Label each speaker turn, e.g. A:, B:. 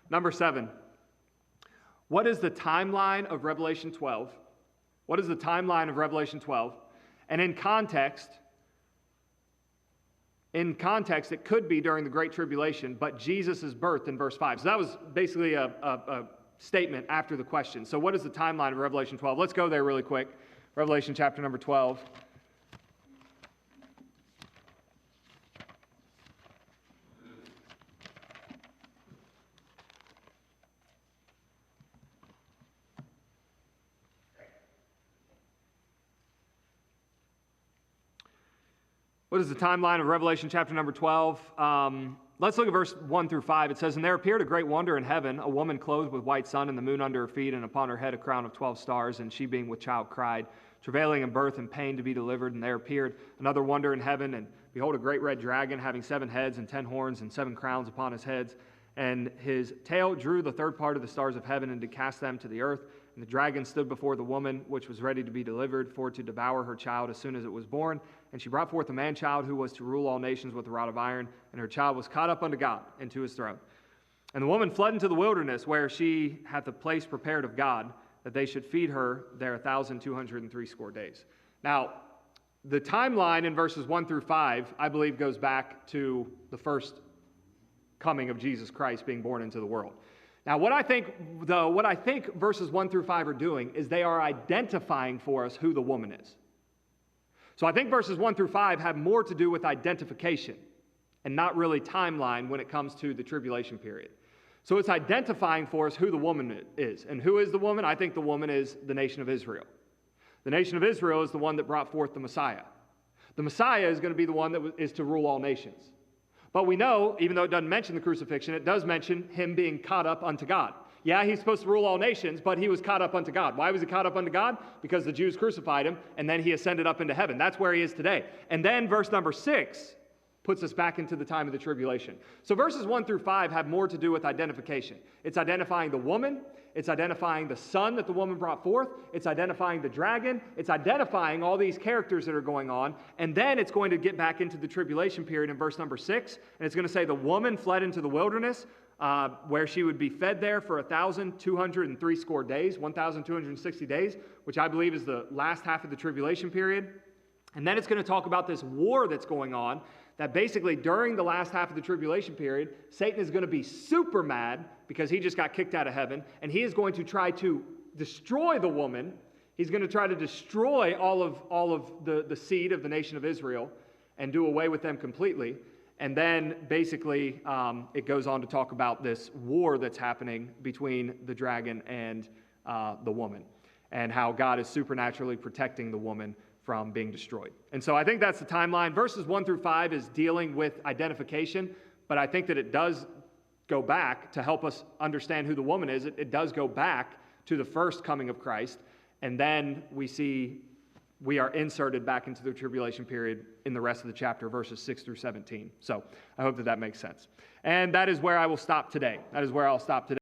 A: Number 7. What is the timeline of Revelation 12? What is the timeline of Revelation 12? And in context, it could be during the Great Tribulation, but Jesus' birth in verse 5. So that was basically a statement after the question. So what is the timeline of Revelation 12? Let's go there really quick. Revelation chapter number 12. What is the timeline of Revelation chapter number 12? Let's look at verse 1 through 5. It says, "And there appeared a great wonder in heaven, a woman clothed with white sun and the moon under her feet, and upon her head a crown of 12 stars. And she being with child cried, travailing in birth and pain to be delivered. And there appeared another wonder in heaven, and behold, a great red dragon, having 7 heads and 10 horns and 7 crowns upon his heads. And his tail drew the third part of the stars of heaven, and did cast them to the earth. And the dragon stood before the woman, which was ready to be delivered, for to devour her child as soon as it was born. And she brought forth a man-child who was to rule all nations with a rod of iron. And her child was caught up unto God, and to his throne. And the woman fled into the wilderness, where she hath a place prepared of God, that they should feed her there 1,260 days." Now, the timeline in verses 1 through 5, I believe, goes back to the first coming of Jesus Christ being born into the world. Now, what I think verses 1 through 5 are doing is they are identifying for us who the woman is. So I think verses 1 through 5 have more to do with identification and not really timeline when it comes to the tribulation period. So it's identifying for us who the woman is. And who is the woman? I think the woman is the nation of Israel. The nation of Israel is the one that brought forth the Messiah. The Messiah is going to be the one that is to rule all nations. But we know, even though it doesn't mention the crucifixion, it does mention him being caught up unto God. Yeah, he's supposed to rule all nations, but he was caught up unto God. Why was he caught up unto God? Because the Jews crucified him, and then he ascended up into heaven. That's where he is today. And then verse number 6 puts us back into the time of the tribulation. So verses 1 through 5 have more to do with identification. It's identifying the woman. It's identifying the son that the woman brought forth. It's identifying the dragon. It's identifying all these characters that are going on. And then it's going to get back into the tribulation period in verse number 6. And it's going to say the woman fled into the wilderness, where she would be fed there for 1,260 days, 1,260 days, which I believe is the last half of the tribulation period. And then it's going to talk about this war that's going on, that basically during the last half of the tribulation period, Satan is going to be super mad because he just got kicked out of heaven, and he is going to try to destroy the woman. He's going to try to destroy all of the seed of the nation of Israel and do away with them completely. And then basically it goes on to talk about this war that's happening between the dragon and the woman, and how God is supernaturally protecting the woman from being destroyed. And so I think that's the timeline. Verses 1 through 5 is dealing with identification, but I think that it does go back to help us understand who the woman is. It does go back to the first coming of Christ, and then we are inserted back into the tribulation period in the rest of the chapter, verses 6 through 17. So I hope that makes sense. And that is where I will stop today. That is where I'll stop today.